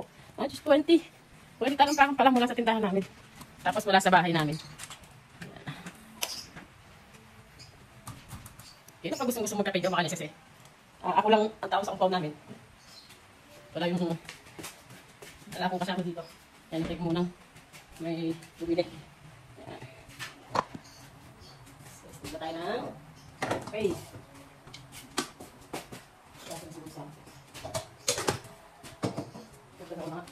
po. Just 20. 20 talampakang pa lang mula sa tindahan namin. Tapos wala sa bahay namin. Kaya pag gusto magkape, yung makalis kasi. Ako lang ang tao sa compound namin. Wala akong kasama dito. Yan, take muna. May bumili. Yan. So, stila tayo ng kape. Ito na mga.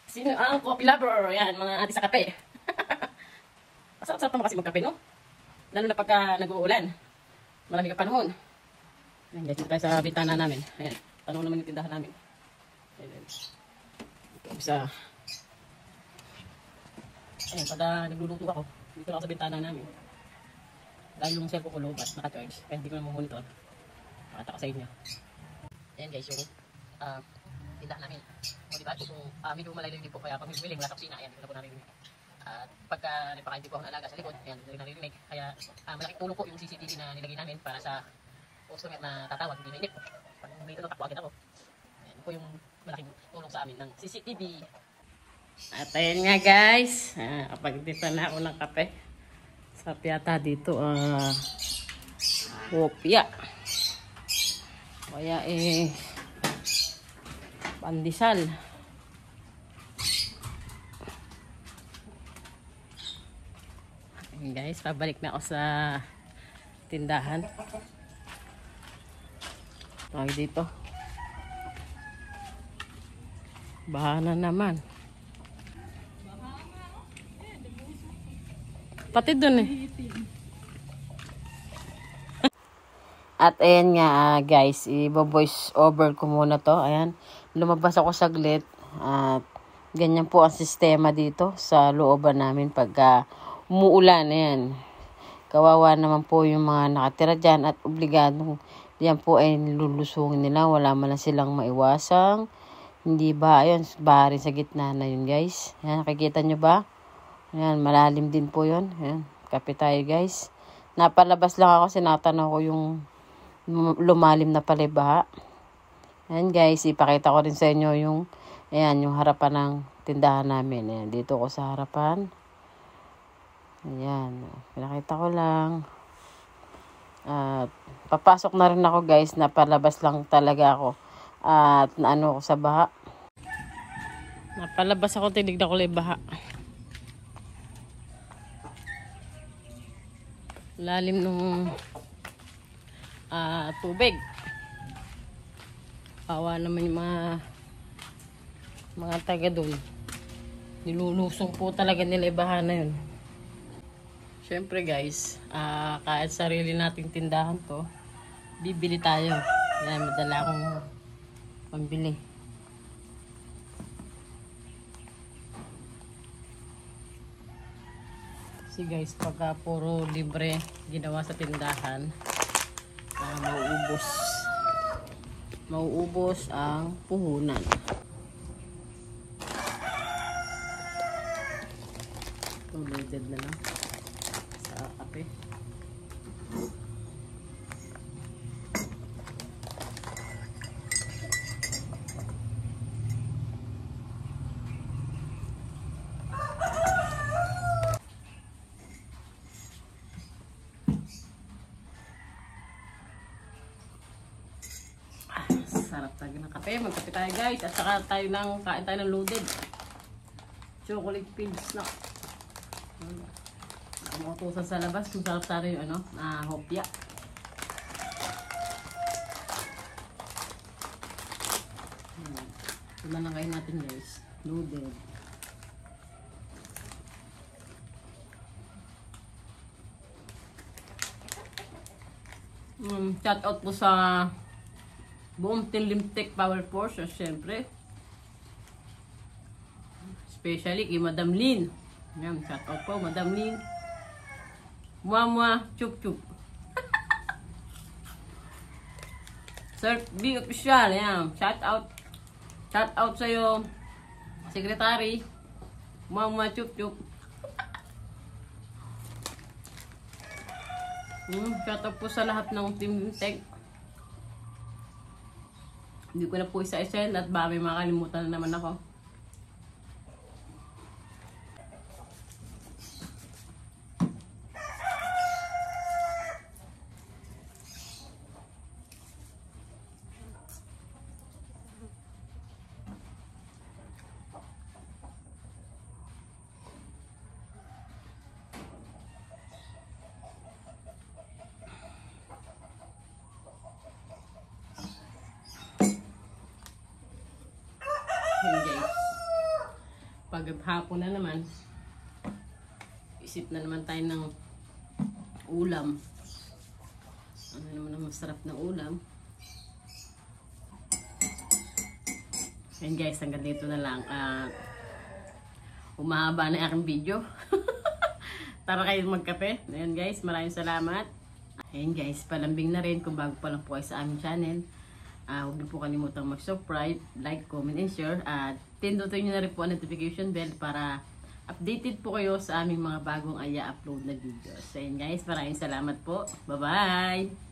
Sino ang coffee lover? Yan, mga ate sa kape. Masarap-sarap naman kasi magkape, no? Lalo na pagka nag-uulan. Malamig ang panahon. Ayan guys, dito tayo sa bintana namin. Ayan, tanong naman yung tindahan namin. Ayan. Ito isa. Ayan, pagka nagluluto ako, dito ako sa bintana namin. Dahil yung cellphone ko low bat, naka-charge. Kaya hindi ko na monitor. Makata ko sa inyo. Ayan guys, yung tindahan namin. O diba, medyo malayo din po. Kaya pag bibili mula sa kusina, ayan, dito na po namin. At pagka nagpakain din po ako ng alaga sa likod, ayan, dito rin naririnig. Kaya malaking tulong po yung CCTV na nilagay namin para sa customer na tatawag, hindi mainip. Pag may ito, takbo agad ako. Ayan po yung malaking tulong sa amin ng CCTV. At ayan nga guys, kapag dito na ako ng kape. Sa piyata dito, hopya. Kaya pandesal. Ayan guys, pabalik na ako sa tindahan. Tayo dito. Baha na naman. Pati dun eh. At ayan nga guys, i-voice over ko muna to. Ayan, lumabas ako saglit. At ganyan po ang sistema dito sa looban namin pagka umuulan. Ayan, kawawa naman po yung mga nakatira dyan at obligadong yan po ay lulusungin nila. Wala man lang silang maiwasang. Hindi ba? Ayun, baha rin sa gitna na yun guys. Ayan, nakikita nyo ba? Ayan, malalim din po yun. Ayan, kape tayo guys. Napalabas lang ako, sinatanaw ko yung lumalim na pala baha. Ayan guys, ipakita ko rin sa inyo yung, ayan, yung harapan ng tindahan namin. Ayan, dito ko sa harapan. Ayan, pinakita ko lang. At papasok na rin ako guys, napalabas lang talaga ako. At naano ko sa baha. Napalabas ako, tinignan ko lang baha. Lalim nung tubig. Awa naman yung mga taga doon. Nilulusong po talaga nila ibahan na yun. Siyempre guys, kahit sarili nating tindahan to, bibili tayo. Yan, madala akong pambili. Kasi guys, pagka puro libre ginawa sa tindahan, mauubos ang puhunan. Ito, loaded na lang sa kape. Sarap. Tayo ng kape, magkape tayo guys. At saka tayo kain tayo ng loaded. Chocolate filled snack. Umutusan sa labas. Kung sarap tayo yung hopya. Ito na lang kain natin guys. Loaded. Shout out po sa buong Team Limtech Power Force, syempre. Especially kay Madam Lynn. Yan, shout out po, Madam Lynn. Mwa, chup chup. Sir B Official, yan. Shout out. Shout out sa'yo, Secretary. Mwa, chup chup. Shout out po sa lahat ng Team Limtech. Hindi ko na po isa-isa at baka may makalimutan na naman ako. Yun guys, pag hapon na naman, isip na naman tayo ng ulam. Ano naman ang masarap na ulam. Yun guys, hanggang dito na lang. Umahaba na aking video. Tara kayo magkape. Ayan guys, maraming salamat. Ayan guys, palambing na rin kung bago pa lang po kayo sa aming channel. Huwag niyo po kalimutang mag-subscribe, like, comment, and share. At pindutin niyo na rin po ang notification bell para updated po kayo sa aming mga bagong i-upload na videos. So yun guys, maraming salamat po. Bye-bye!